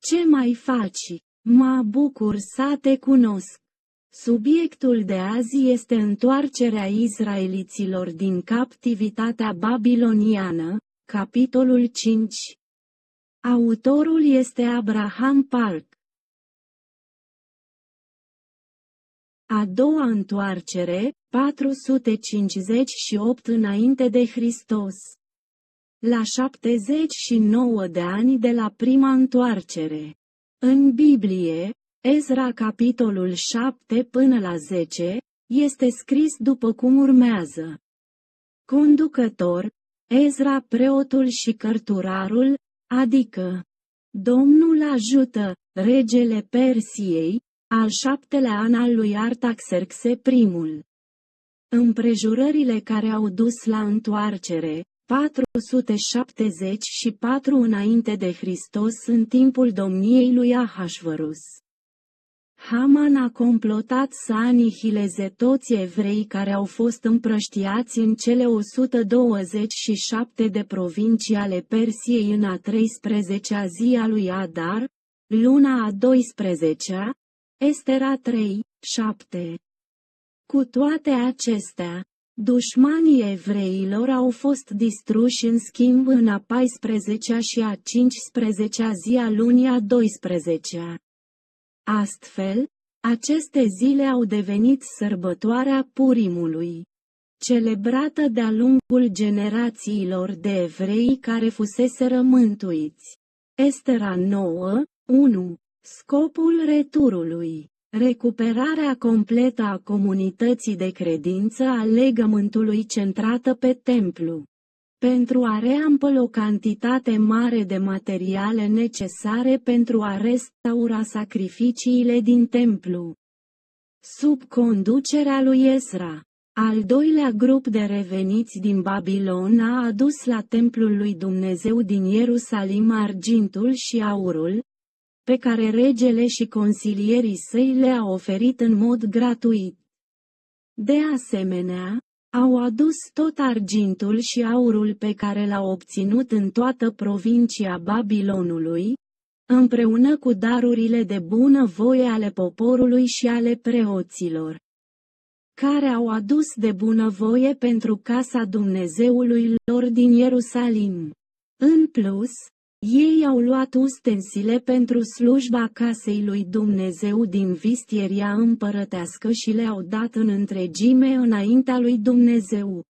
Ce mai faci? Mă bucur să te cunosc. Subiectul de azi este întoarcerea izraeliților din captivitatea babiloniană, capitolul 5. Autorul este Abraham Park. A doua întoarcere, 458 înainte de Hristos. La 79 de ani de la prima întoarcere. În Biblie, Ezra capitolul 7 până la 10, este scris după cum urmează. Conducător, Ezra preotul și cărturarul, adică Domnul ajută, regele Persiei, al 7-lea an al lui Artaxerxe I. Împrejurările care au dus la întoarcere, 474 înainte de Hristos în timpul domniei lui Ahasverus. Haman a complotat să anihileze toți evreii care au fost împrăștiați în cele 127 de provincii ale Persiei în a 13-a zi a lui Adar, luna a 12-a, Estera 3, 7. Cu toate acestea, dușmanii evreilor au fost distruși în schimb în a 14-a și a 15-a zi a lunii a 12-a. Astfel, aceste zile au devenit sărbătoarea Purimului, celebrată de-a lungul generațiilor de evrei care fuseseră mântuiți. Estera 9, 1. Scopul returului. Recuperarea completă a comunității de credință a legământului centrată pe templu. Pentru a reampăla o cantitate mare de materiale necesare pentru a restaura sacrificiile din templu. Sub conducerea lui Ezra, al doilea grup de reveniți din Babilon a adus la templul lui Dumnezeu din Ierusalim argintul și aurul, pe care regele și consilierii săi le-au oferit în mod gratuit. De asemenea, au adus tot argintul și aurul pe care l-au obținut în toată provincia Babilonului, împreună cu darurile de bună voie ale poporului și ale preoților, care au adus de bună voie pentru casa Dumnezeului lor din Ierusalim. În plus, ei au luat ustensile pentru slujba casei lui Dumnezeu din vistieria împărătească și le-au dat în întregime înaintea lui Dumnezeu,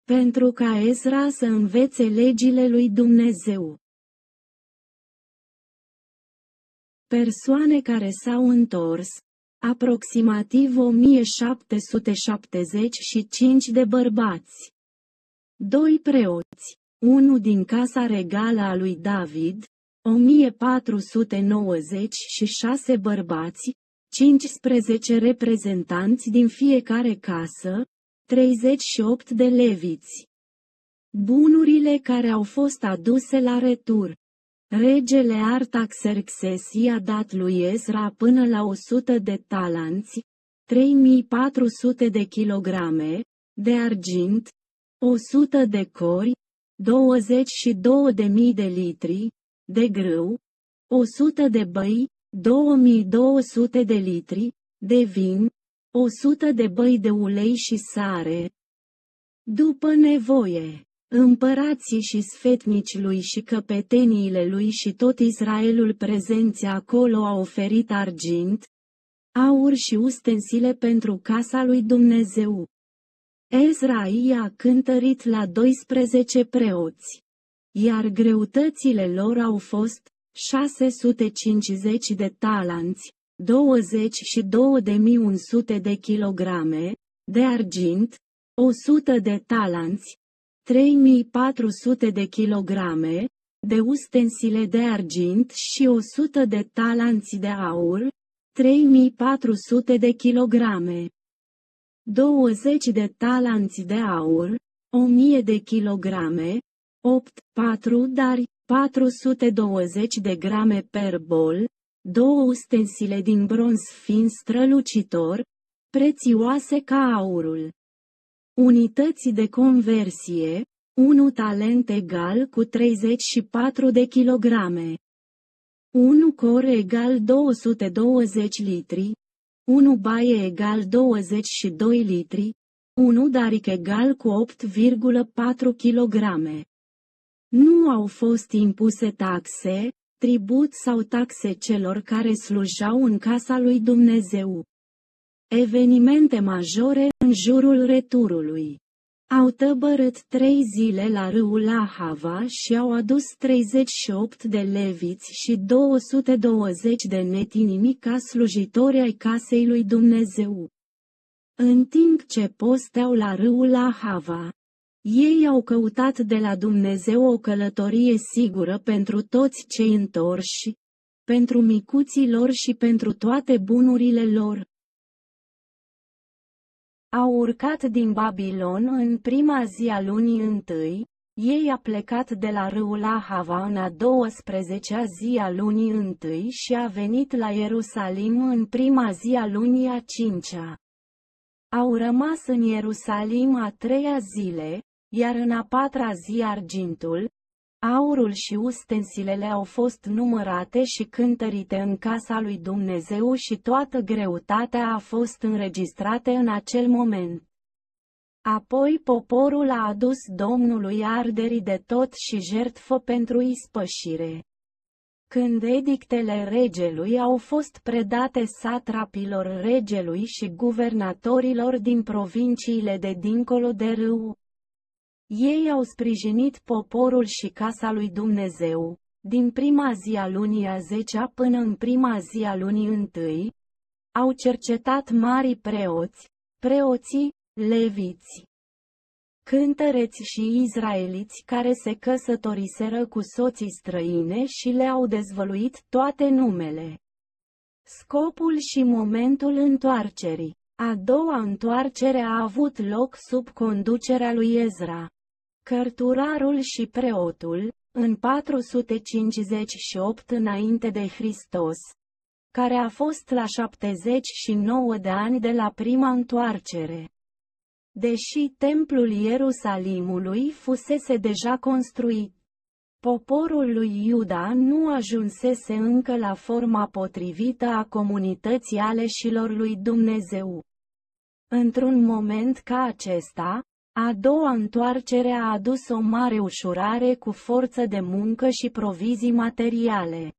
pentru ca Ezra să învețe legile lui Dumnezeu. Persoane care s-au întors, aproximativ 1775 de bărbați, 2 preoți, 1 din casa regală a lui David, 1496 bărbați, 15 reprezentanți din fiecare casă, 38 de leviți. Bunurile care au fost aduse la retur. Regele Artaxerxes i-a dat lui Ezra până la 100 de talanți, 3400 de kilograme, de argint, 100 de cori, 22.000 de litri, de grâu, 100 de băi, 2200 de litri, de vin, 100 de băi de ulei și sare. După nevoie, împărații și sfetnici lui și căpeteniile lui și tot Israelul prezenți acolo au oferit argint, aur și ustensile pentru casa lui Dumnezeu. Ezra i-a cântărit la 12 preoți, iar greutățile lor au fost 650 de talanți, 22.100 de kilograme, de argint, 100 de talanți, 3400 de kilograme, de ustensile de argint și 100 de talanți de aur, 3400 de kilograme. 20 de talanți de aur, 1000 de kilograme, 4 dari, 420 de grame per bol, 2 ustensile din bronz fin strălucitor, prețioase ca aurul. Unități de conversie, 1 talent egal cu 34 de kilograme. 1 cor egal 220 litri, 1 baie egal 22 litri, 1 daric egal cu 8,4 kg. Nu au fost impuse taxe, tribut sau taxe celor care slujau în casa lui Dumnezeu. Evenimente majore în jurul returului. Au tăbărât 3 zile la râul Ahava și au adus 38 de leviți și 220 de netinimi ca slujitori ai casei lui Dumnezeu. În timp ce posteau la râul Ahava, ei au căutat de la Dumnezeu o călătorie sigură pentru toți cei întorși, pentru micuții lor și pentru toate bunurile lor. Au urcat din Babilon în prima zi a lunii întâi, ei a plecat de la râul Ahava în a 12-a zi a lunii întâi și a venit la Ierusalim în prima zi a lunii a 5-a. Au rămas în Ierusalim a 3-a zile, iar în a 4-a zi argintul, aurul și ustensilele au fost numărate și cântărite în casa lui Dumnezeu și toată greutatea a fost înregistrată în acel moment. Apoi poporul a adus Domnului arderii de tot și jertfă pentru ispășire. Când edictele regelui au fost predate satrapilor regelui și guvernatorilor din provinciile de dincolo de râu, ei au sprijinit poporul și casa lui Dumnezeu, din prima zi a lunii a 10-a până în prima zi a lunii întâi, au cercetat marii preoți, preoții, leviți, cântăreți și izraeliți care se căsătoriseră cu soții străine și le-au dezvăluit toate numele, scopul și momentul întoarcerii. A doua întoarcere a avut loc sub conducerea lui Ezra, cărturarul și preotul, în 458 înainte de Hristos, care a fost la 79 de ani de la prima întoarcere. Deși templul Ierusalimului fusese deja construit, poporul lui Iuda nu ajunsese încă la forma potrivită a comunității aleșilor lui Dumnezeu. Într-un moment ca acesta, a doua întoarcere a adus o mare ușurare cu forță de muncă și provizii materiale.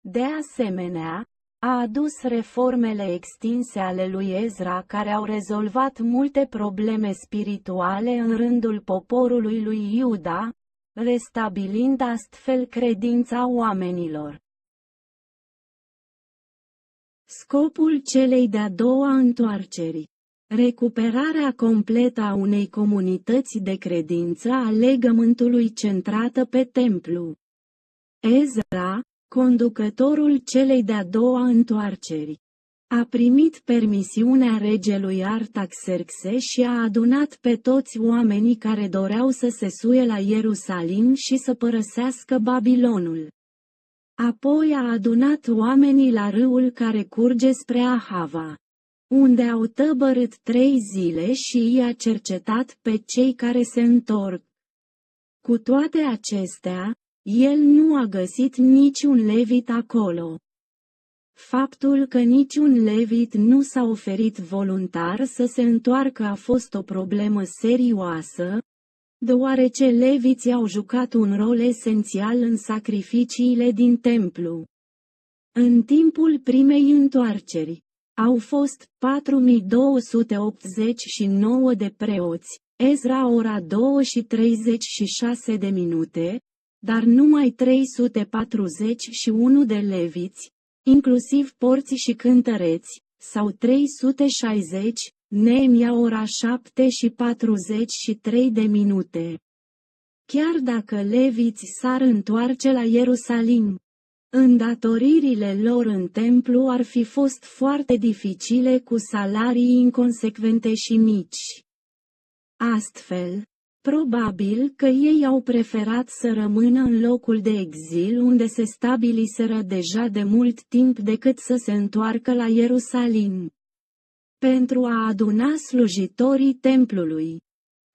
De asemenea, a adus reformele extinse ale lui Ezra care au rezolvat multe probleme spirituale în rândul poporului lui Iuda, restabilind astfel credința oamenilor. Scopul celei de-a doua întoarceri. Recuperarea completă a unei comunități de credință a legământului centrată pe templu. Ezra, conducătorul celei de-a doua întoarceri, a primit permisiunea regelui Artaxerxe și a adunat pe toți oamenii care doreau să se suie la Ierusalim și să părăsească Babilonul. Apoi a adunat oamenii la râul care curge spre Ahava, unde au tăbărât 3 zile și i-a cercetat pe cei care se întorc. Cu toate acestea, el nu a găsit niciun levit acolo. Faptul că niciun levit nu s-a oferit voluntar să se întoarcă a fost o problemă serioasă, deoarece leviții au jucat un rol esențial în sacrificiile din templu. În timpul primei întoarceri, au fost 4289 de preoți, Ezra ora 2 și 36 de minute, dar numai 341 de leviți, inclusiv porți și cântăreți, sau 360, Neemia ora 7 și 43 de minute. Chiar dacă leviți s-ar întoarce la Ierusalim, îndatoririle lor în templu ar fi fost foarte dificile cu salarii inconsecvente și mici. Astfel, probabil că ei au preferat să rămână în locul de exil unde se stabiliseră deja de mult timp decât să se întoarcă la Ierusalim. Pentru a aduna slujitorii templului,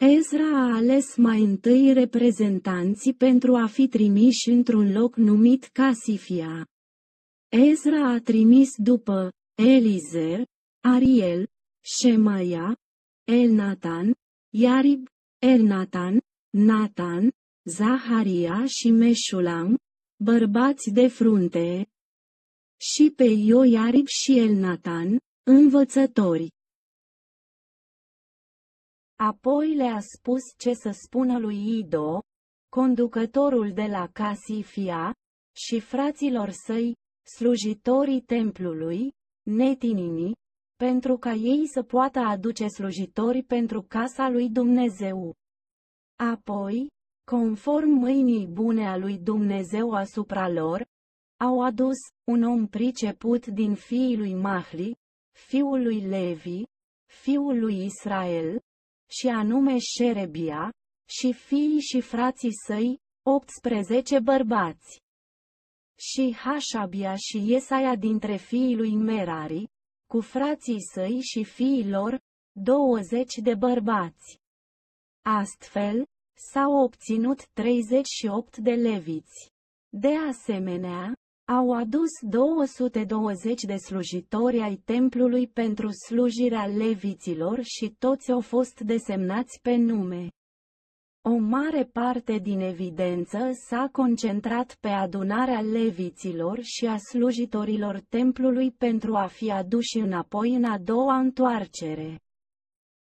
Ezra a ales mai întâi reprezentanții pentru a fi trimiși într-un loc numit Casifia. Ezra a trimis după Elizer, Ariel, Șemaia, Elnatan, Iarib, Elnatan, Natan, Zaharia și Meșulam, bărbați de frunte, și pe Ioiarib și Elnatan, învățători. Apoi le-a spus ce să spună lui Ido, conducătorul de la Casifia, și fraților săi, slujitorii templului, Netinini, pentru ca ei să poată aduce slujitori pentru casa lui Dumnezeu. Apoi, conform mâinii bune a lui Dumnezeu asupra lor, au adus un om priceput din fiii lui Mahli, fiul lui Levi, fiul lui Israel, și anume Șerebia, și fiii și frații săi, 18 bărbați. Și Hașabia și Iesaia dintre fiii lui Merari, cu frații săi și fiii lor, 20 de bărbați. Astfel, s-au obținut 38 de leviți. De asemenea, au adus 220 de slujitori ai templului pentru slujirea leviților și toți au fost desemnați pe nume. O mare parte din evidență s-a concentrat pe adunarea leviților și a slujitorilor templului pentru a fi aduși înapoi în a doua întoarcere.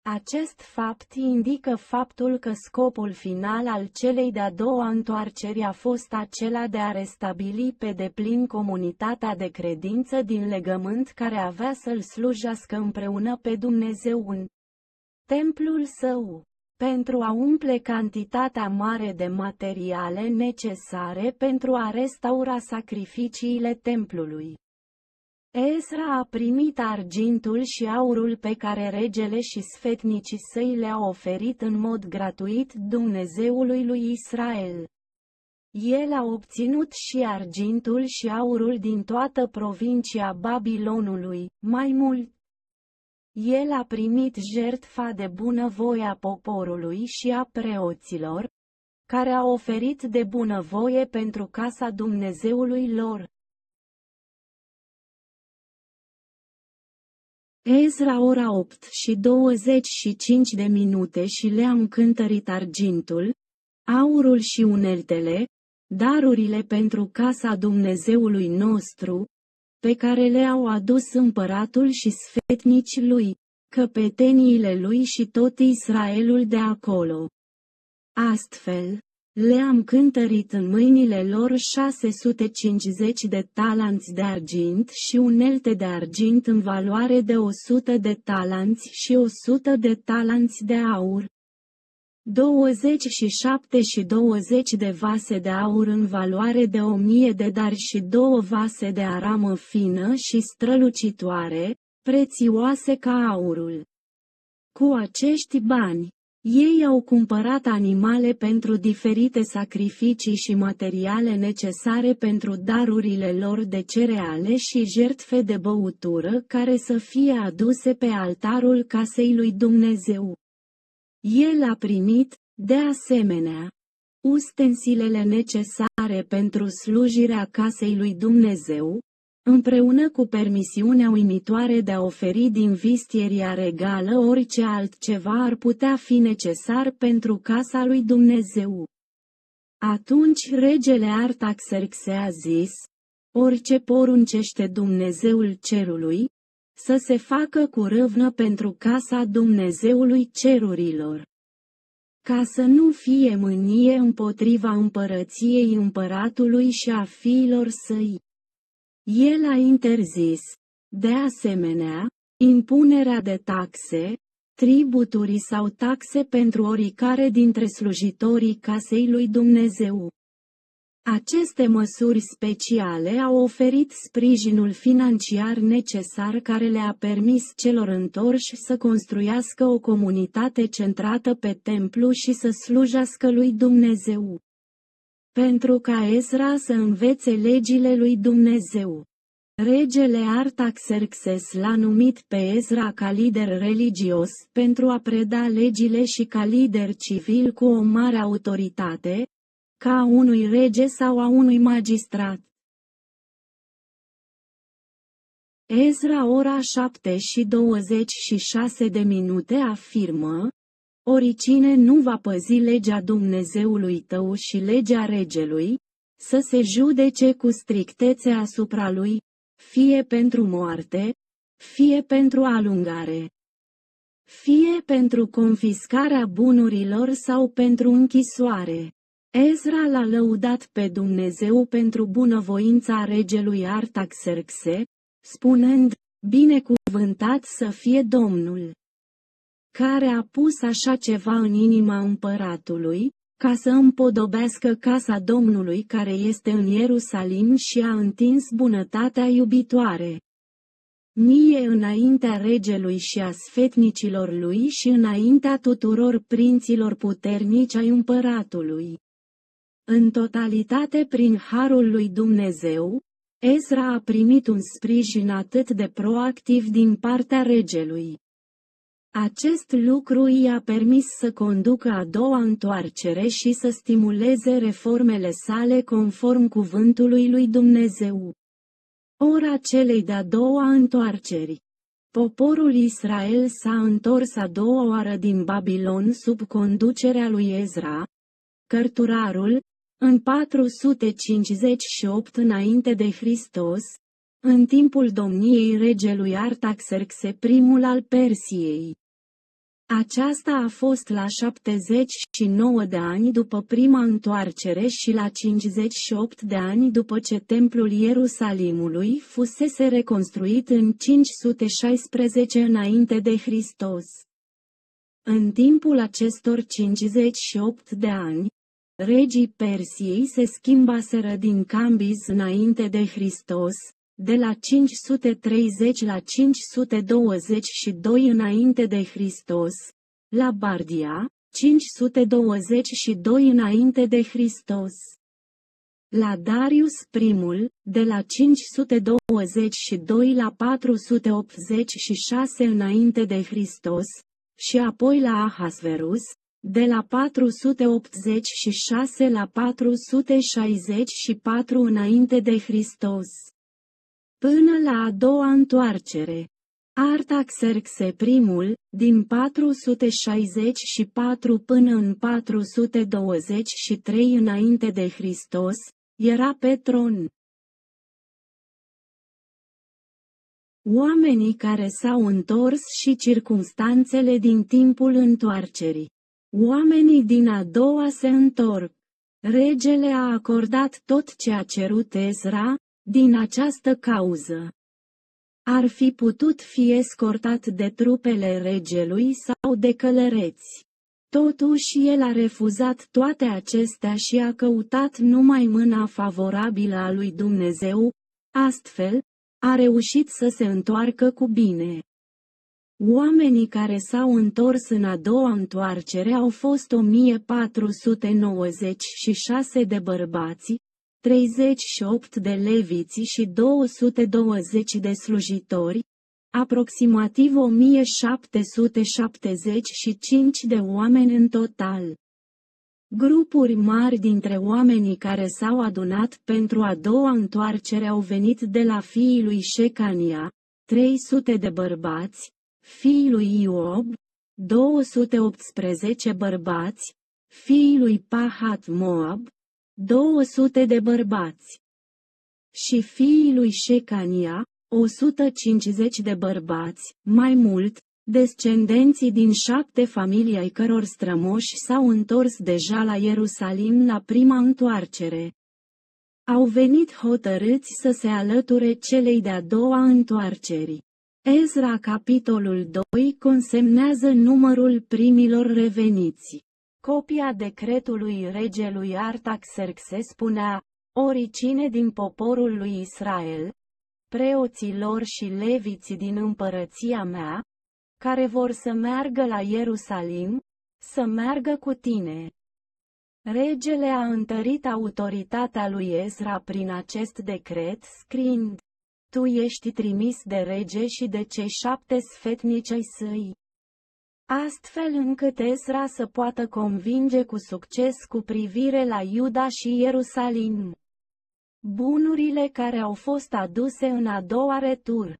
Acest fapt indică faptul că scopul final al celei de-a doua întoarceri a fost acela de a restabili pe deplin comunitatea de credință din legământ care avea să-L slujească împreună pe Dumnezeu în templul său, pentru a umple cantitatea mare de materiale necesare pentru a restaura sacrificiile templului. Ezra a primit argintul și aurul pe care regele și sfetnicii săi le-au oferit în mod gratuit Dumnezeului lui Israel. El a obținut și argintul și aurul din toată provincia Babilonului, mai mult. El a primit jertfa de bunăvoie a poporului și a preoților, care au oferit de bunăvoie pentru casa Dumnezeului lor. Ezra ora 8:25 și le-am cântărit argintul, aurul și uneltele, darurile pentru casa Dumnezeului nostru, pe care le-au adus împăratul și sfetnicii lui, căpeteniile lui și tot Israelul de acolo. Astfel, le-am cântărit în mâinile lor 650 de talanți de argint și unelte de argint în valoare de 100 de talanți și 100 de talanți de aur. 27 și 20 de vase de aur în valoare de 1000 de dari și 2 vase de aramă fină și strălucitoare, prețioase ca aurul. Cu acești bani, ei au cumpărat animale pentru diferite sacrificii și materiale necesare pentru darurile lor de cereale și jertfe de băutură care să fie aduse pe altarul casei lui Dumnezeu. El a primit, de asemenea, ustensilele necesare pentru slujirea casei lui Dumnezeu, împreună cu permisiunea uimitoare de a oferi din vistieria regală orice altceva ar putea fi necesar pentru casa lui Dumnezeu. Atunci regele Artaxerxe a zis, orice poruncește Dumnezeul cerului, să se facă cu râvnă pentru casa Dumnezeului cerurilor. Ca să nu fie mânie împotriva împărăției împăratului și a fiilor săi. El a interzis, de asemenea, impunerea de taxe, tributuri sau taxe pentru oricare dintre slujitorii casei lui Dumnezeu. Aceste măsuri speciale au oferit sprijinul financiar necesar care le-a permis celor întorși să construiască o comunitate centrată pe templu și să slujească lui Dumnezeu. Pentru ca Ezra să învețe legile lui Dumnezeu. Regele Artaxerxes l-a numit pe Ezra ca lider religios pentru a preda legile și ca lider civil cu o mare autoritate, ca a unui rege sau a unui magistrat. Ezra ora 7:26 afirmă: oricine nu va păzi legea Dumnezeului tău și legea regelui, să se judece cu strictețe asupra lui, fie pentru moarte, fie pentru alungare, fie pentru confiscarea bunurilor sau pentru închisoare. Ezra l-a lăudat pe Dumnezeu pentru bunăvoința regelui Artaxerxe, spunând: binecuvântat să fie Domnul, care a pus așa ceva în inima împăratului, ca să împodobească casa Domnului care este în Ierusalim și a întins bunătatea iubitoare mie înaintea regelui și a sfetnicilor lui și înaintea tuturor prinților puternici ai împăratului. În totalitate prin harul lui Dumnezeu, Ezra a primit un sprijin atât de proactiv din partea regelui. Acest lucru i-a permis să conducă a doua întoarcere și să stimuleze reformele sale conform cuvântului lui Dumnezeu. Ora celei de-a doua întoarceri. Poporul Israel s-a întors a doua oară din Babilon sub conducerea lui Ezra, cărturarul, în 458 înainte de Hristos, în timpul domniei regelui Artaxerxe I al Persiei. Aceasta a fost la 79 de ani după prima întoarcere și la 58 de ani după ce templul Ierusalimului fusese reconstruit în 516 înainte de Hristos. În timpul acestor 58 de ani, regii Persiei se schimbaseră din Cambiz înainte de Hristos, de la 530 la 522 înainte de Hristos, la Bardia, 522 înainte de Hristos. La Darius I, de la 522 la 486 înainte de Hristos, și apoi la Ahasverus, de la 486 la 464 înainte de Hristos. Până la a doua întoarcere, Artaxerxe I, din 464 până în 423 înainte de Hristos, era pe tron. Oamenii care s-au întors și circumstanțele din timpul întoarcerii. Oamenii din a doua se întorc. Regele a acordat tot ce a cerut Ezra, din această cauză. Ar fi putut fi escortat de trupele regelui sau de călăreți. Totuși el a refuzat toate acestea și a căutat numai mâna favorabilă a lui Dumnezeu, astfel, a reușit să se întoarcă cu bine. Oamenii care s-au întors în a doua întoarcere au fost 1496 de bărbați, 38 de leviți și 220 de slujitori, aproximativ 1775 de oameni în total. Grupuri mari dintre oamenii care s-au adunat pentru a doua întoarcere au venit de la fiii lui Șecania, 300 de bărbați, fiii lui Iob, 218 bărbați, fiii lui Pahat Moab, 200 de bărbați, și fiii lui Șecania, 150 de bărbați, mai mult, descendenții din 7 familii ai căror strămoși s-au întors deja la Ierusalim la prima întoarcere. Au venit hotărâți să se alăture celei de-a doua întoarceri. Ezra capitolul 2 consemnează numărul primilor reveniți. Copia decretului regelui Artaxerxe spunea: oricine din poporul lui Israel, preoții lor și leviții din împărăția mea, care vor să meargă la Ierusalim, să meargă cu tine. Regele a întărit autoritatea lui Ezra prin acest decret, scriind: tu ești trimis de rege și de cei 7 sfetnici ai săi. Astfel încât Ezra să poată convinge cu succes cu privire la Iuda și Ierusalim. Bunurile care au fost aduse în a doua retur.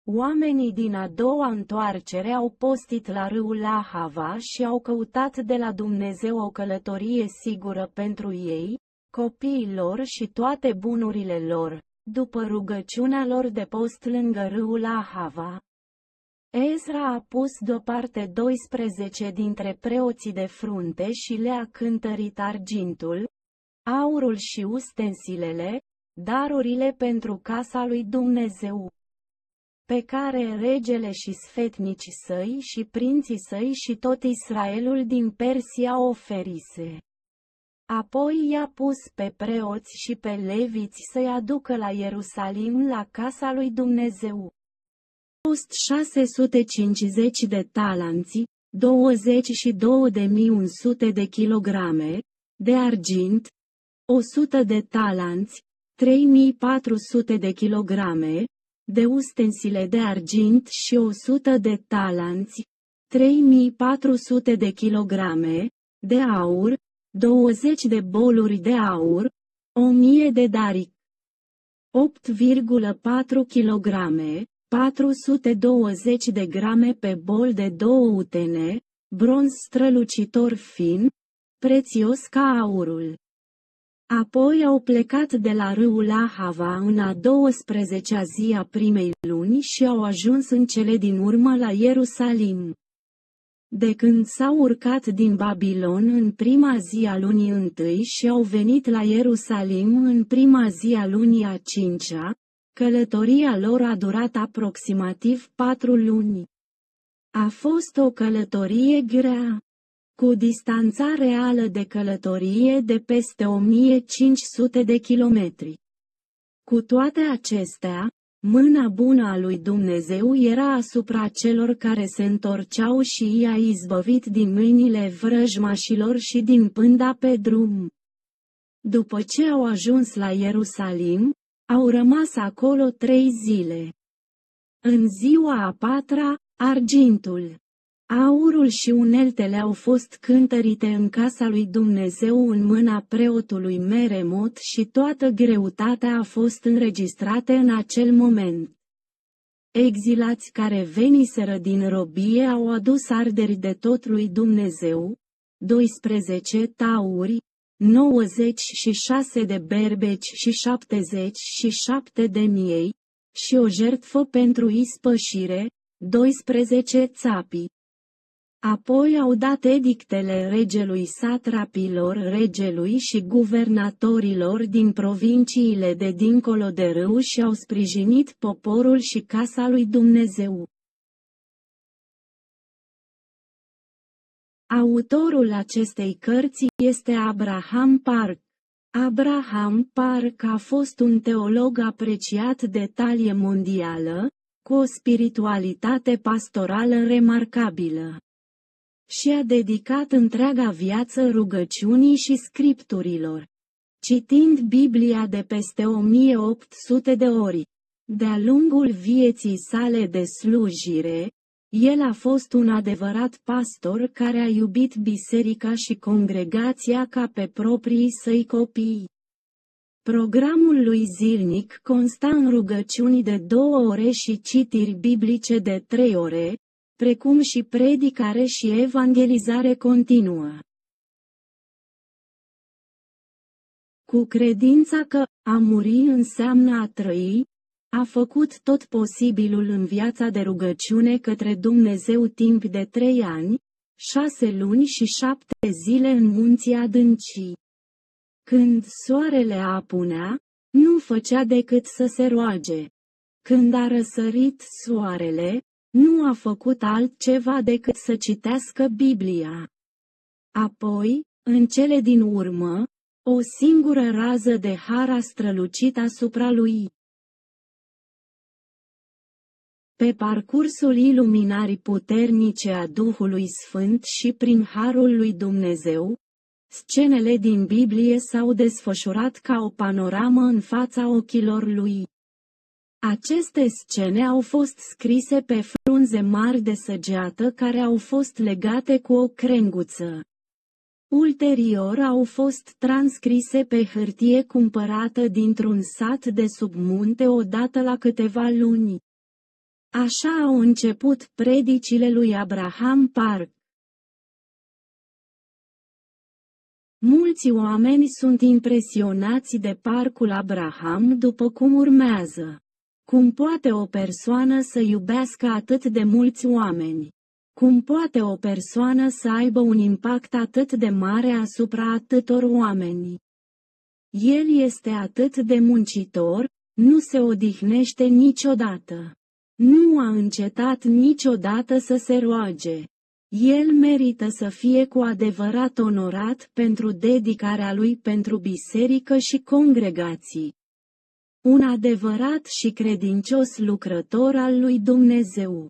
Oamenii din a doua întoarcere au postit la râul Ahava și au căutat de la Dumnezeu o călătorie sigură pentru ei, copiii lor și toate bunurile lor, după rugăciunea lor de post lângă râul Ahava. Ezra a pus deoparte 12 dintre preoții de frunte și le-a cântărit argintul, aurul și ustensilele, darurile pentru casa lui Dumnezeu, pe care regele și sfetnicii săi și prinții săi și tot Israelul din Persia oferise. Apoi i-a pus pe preoți și pe leviți să-i aducă la Ierusalim la casa lui Dumnezeu. Fost 650 de talanți, 22.100 de kilograme, de argint, 100 de talanți, 3.400 de kilograme, de ustensile de argint și 100 de talanți, 3.400 de kilograme, de aur, 20 de boluri de aur, 1000 de daric, 8,4 kilograme, 420 de grame pe bol de 2 utene, bronz strălucitor fin, prețios ca aurul. Apoi au plecat de la râul Ahava în a 12-a zi a primei luni și au ajuns în cele din urmă la Ierusalim. De când s-au urcat din Babilon în prima zi a lunii întâi și au venit la Ierusalim în prima zi a lunii a 5-a, călătoria lor a durat aproximativ 4 luni. A fost o călătorie grea, cu distanța reală de călătorie de peste 1500 de kilometri. Cu toate acestea, mâna bună a lui Dumnezeu era asupra celor care se întorceau și i-a izbăvit din mâinile vrăjmașilor și din pânda pe drum. După ce au ajuns la Ierusalim, au rămas acolo 3 zile. În ziua a 4-a, argintul, aurul și uneltele au fost cântărite în casa lui Dumnezeu în mâna preotului Meremot și toată greutatea a fost înregistrată în acel moment. Exilați care veniseră din robie au adus arderi de tot lui Dumnezeu, 12 tauri, 96 de berbeci și 77 de miei, și o jertfă pentru ispășire, 12 țapi. Apoi au dat edictele regelui, satrapilor regelui și guvernatorilor din provinciile de dincolo de râu și au sprijinit poporul și casa lui Dumnezeu. Autorul acestei cărți este Abraham Park. Abraham Park a fost un teolog apreciat de talie mondială, cu o spiritualitate pastorală remarcabilă. Și a dedicat întreaga viață rugăciunii și scripturilor, citind Biblia de peste 1800 de ori. De-a lungul vieții sale de slujire, el a fost un adevărat pastor care a iubit biserica și congregația ca pe proprii săi copii. Programul lui zilnic consta în rugăciuni de 2 ore și citiri biblice de 3 ore, precum și predicare și evangelizare continuă. Cu credința că a muri înseamnă a trăi, a făcut tot posibilul în viața de rugăciune către Dumnezeu timp de 3 ani, 6 luni și 7 zile în munții adâncii. Când soarele apunea, nu făcea decât să se roage. Când a răsărit soarele, nu a făcut altceva decât să citească Biblia. Apoi, în cele din urmă, o singură rază de har a strălucit asupra lui. Pe parcursul iluminării puternice a Duhului Sfânt și prin harul lui Dumnezeu, scenele din Biblie s-au desfășurat ca o panoramă în fața ochilor lui. Aceste scene au fost scrise pe frunze mari de săgeată care au fost legate cu o crenguță. Ulterior au fost transcrise pe hârtie cumpărată dintr-un sat de sub munte odată la câteva luni. Așa au început predicile lui Abraham Park. Mulți oameni sunt impresionați de parcul Abraham după cum urmează. Cum poate o persoană să iubească atât de mulți oameni? Cum poate o persoană să aibă un impact atât de mare asupra atâtor oameni? El este atât de muncitor, nu se odihnește niciodată. Nu a încetat niciodată să se roage. El merită să fie cu adevărat onorat pentru dedicarea lui pentru biserică și congregații. Un adevărat și credincios lucrător al lui Dumnezeu.